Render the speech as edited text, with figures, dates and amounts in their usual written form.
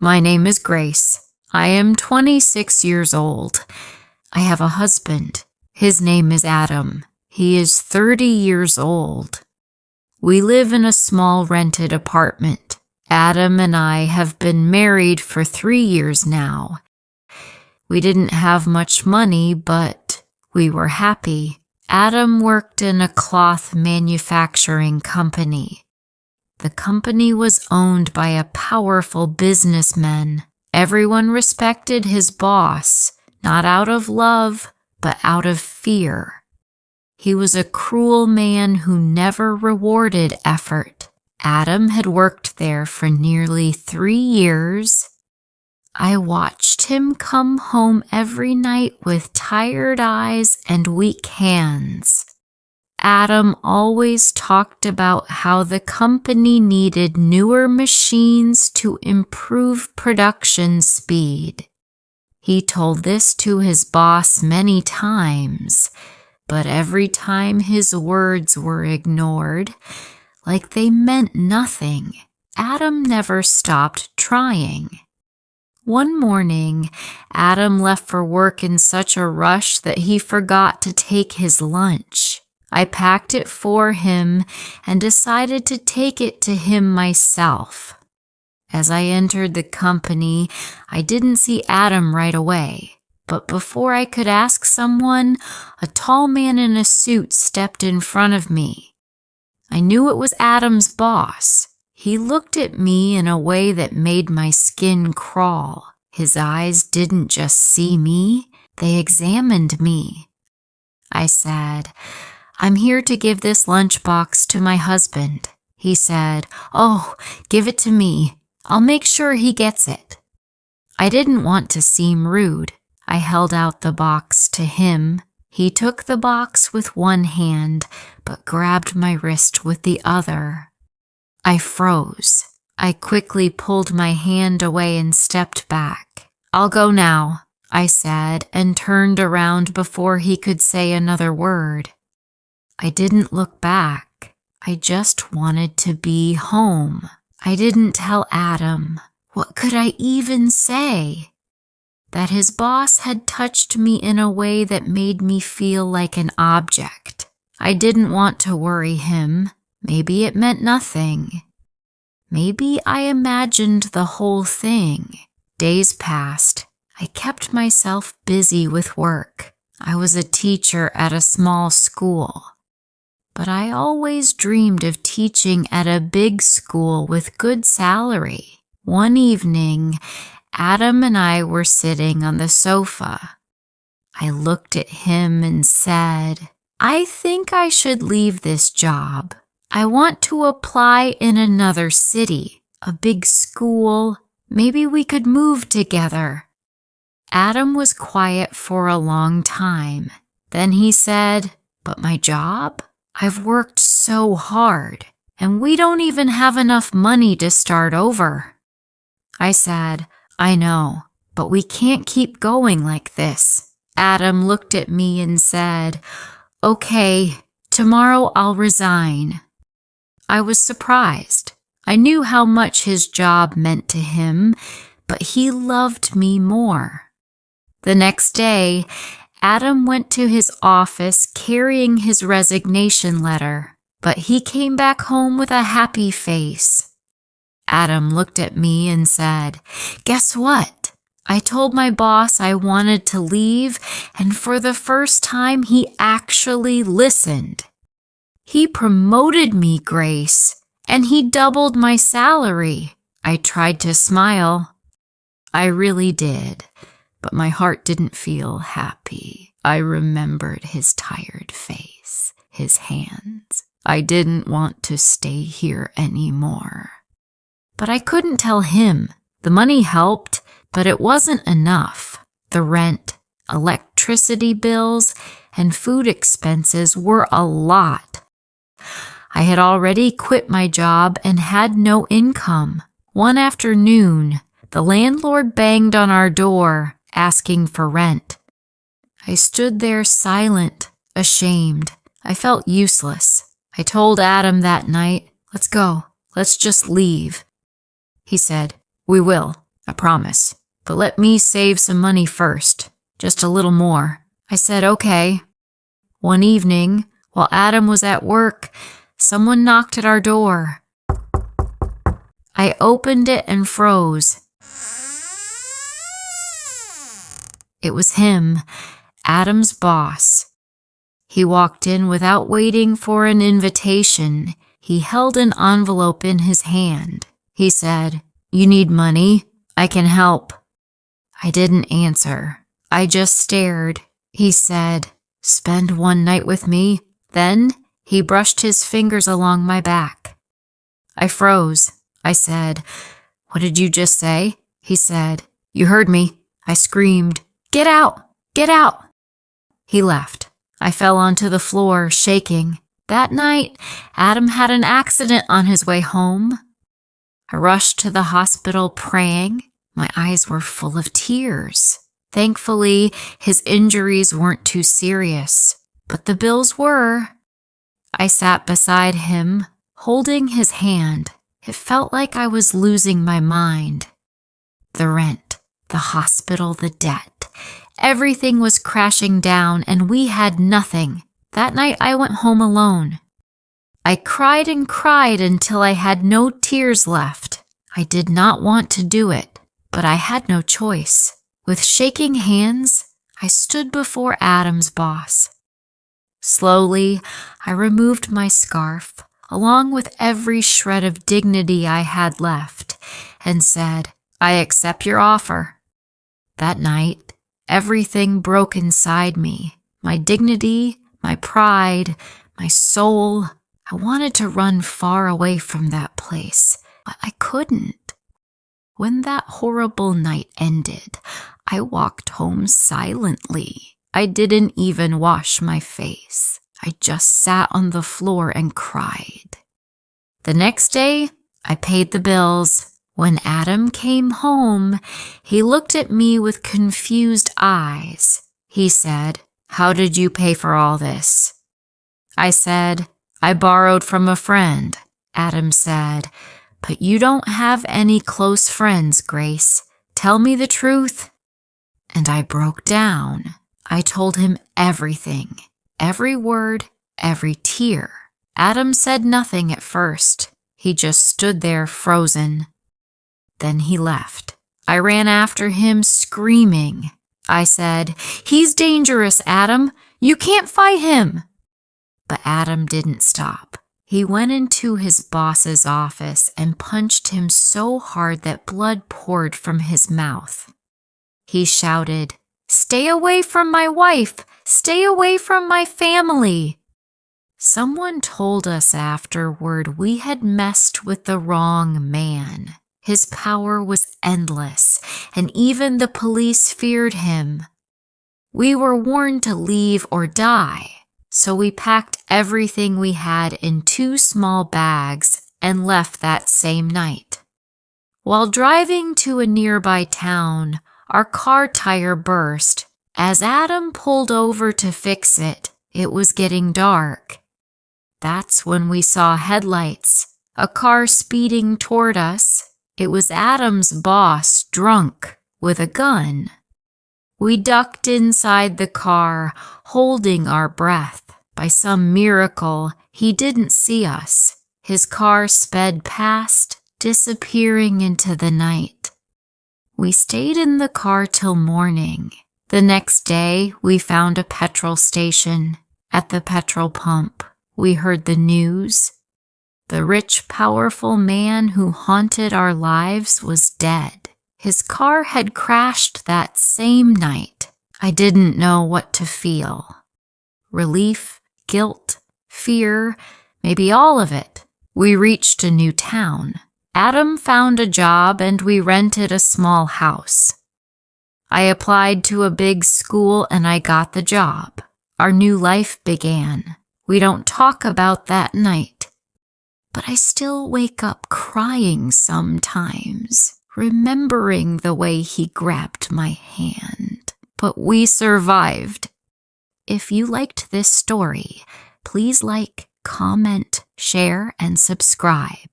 My name is Grace. I am 26 years old. I have a husband. His name is Adam. He is 30 years old. We live in a small rented apartment. Adam and I have been married for 3 years now. We didn't have much money, but we were happy. Adam worked in a cloth manufacturing company. The company was owned by a powerful businessman. Everyone respected his boss, not out of love, but out of fear. He was a cruel man who never rewarded effort. Adam had worked there for nearly 3 years. I watched him come home every night with tired eyes and weak hands. Adam always talked about how the company needed newer machines to improve production speed. He told this to his boss many times, but every time his words were ignored, like they meant nothing. Adam never stopped trying. One morning, Adam left for work in such a rush that he forgot to take his lunch. I packed it for him and decided to take it to him myself. As I entered the company, I didn't see Adam right away, but before I could ask someone, a tall man in a suit stepped in front of me. I knew it was Adam's boss. He looked at me in a way that made my skin crawl. His eyes didn't just see me, they examined me. I said, "I'm here to give this lunchbox to my husband." He said, "Oh, give it to me. I'll make sure he gets it." I didn't want to seem rude. I held out the box to him. He took the box with one hand, but grabbed my wrist with the other. I froze. I quickly pulled my hand away and stepped back. "I'll go now," I said, and turned around before he could say another word. I didn't look back. I just wanted to be home. I didn't tell Adam. What could I even say? That his boss had touched me in a way that made me feel like an object. I didn't want to worry him. Maybe it meant nothing. Maybe I imagined the whole thing. Days passed. I kept myself busy with work. I was a teacher at a small school. But I always dreamed of teaching at a big school with good salary. One evening, Adam and I were sitting on the sofa. I looked at him and said, "I think I should leave this job. I want to apply in another city, a big school. Maybe we could move together." Adam was quiet for a long time. Then he said, "But my job? I've worked so hard, and we don't even have enough money to start over." I said, "I know, but we can't keep going like this." Adam looked at me and said, "Okay, tomorrow I'll resign." I was surprised. I knew how much his job meant to him, but he loved me more. The next day, Adam went to his office carrying his resignation letter, but he came back home with a happy face. Adam looked at me and said, "Guess what? I told my boss I wanted to leave, and for the first time he actually listened. He promoted me, Grace, and he doubled my salary." I tried to smile. I really did, but my heart didn't feel happy. I remembered his tired face, his hands. I didn't want to stay here anymore. But I couldn't tell him. The money helped, but it wasn't enough. The rent, electricity bills, and food expenses were a lot. I had already quit my job and had no income. One afternoon, the landlord banged on our door, asking for rent. I stood there silent, ashamed. I felt useless. I told Adam that night, "Let's go. Let's just leave." He said, "We will." I promise. But let me save some money first. Just a little more. I said, okay. One evening, while Adam was at work, someone knocked at our door. I opened it and froze. It was him, Adam's boss. He walked in without waiting for an invitation. He held an envelope in his hand. He said, "You need money? I can help." I didn't answer. I just stared. He said, "Spend one night with me." Then he brushed his fingers along my back. I froze. I said, "What did you just say?" He said, "You heard me." I screamed, "Get out! Get out!" He left. I fell onto the floor, shaking. That night, Adam had an accident on his way home. I rushed to the hospital praying. My eyes were full of tears. Thankfully, his injuries weren't too serious, but the bills were. I sat beside him, holding his hand. It felt like I was losing my mind. The rent, the hospital, the debt. Everything was crashing down, and we had nothing. That night, I went home alone. I cried and cried until I had no tears left. I did not want to do it, but I had no choice. With shaking hands, I stood before Adam's boss. Slowly, I removed my scarf, along with every shred of dignity I had left, and said, "I accept your offer." That night, everything broke inside me. My dignity, my pride, my soul. I wanted to run far away from that place, but I couldn't. When that horrible night ended, I walked home silently. I didn't even wash my face. I just sat on the floor and cried. The next day, I paid the bills. When Adam came home, he looked at me with confused eyes. He said, "How did you pay for all this?" I said, "I borrowed from a friend." Adam said, "But you don't have any close friends, Grace. Tell me the truth." And I broke down. I told him everything, every word, every tear. Adam said nothing at first. He just stood there frozen. Then he left. I ran after him screaming. I said, "He's dangerous, Adam. You can't fight him." But Adam didn't stop. He went into his boss's office and punched him so hard that blood poured from his mouth. He shouted, "Stay away from my wife! Stay away from my family!" Someone told us afterward we had messed with the wrong man. His power was endless, and even the police feared him. We were warned to leave or die, so we packed everything we had in 2 small bags and left that same night. While driving to a nearby town, our car tire burst. As Adam pulled over to fix it, it was getting dark. That's when we saw headlights, a car speeding toward us. It was Adam's boss, drunk, with a gun. We ducked inside the car, holding our breath. By some miracle, he didn't see us. His car sped past, disappearing into the night. We stayed in the car till morning. The next day, we found a petrol station. At the petrol pump, we heard the news. The rich, powerful man who haunted our lives was dead. His car had crashed that same night. I didn't know what to feel. Relief, guilt, fear, maybe all of it. We reached a new town. Adam found a job and we rented a small house. I applied to a big school and I got the job. Our new life began. We don't talk about that night. But I still wake up crying sometimes, remembering the way he grabbed my hand. But we survived. If you liked this story, please like, comment, share, and subscribe.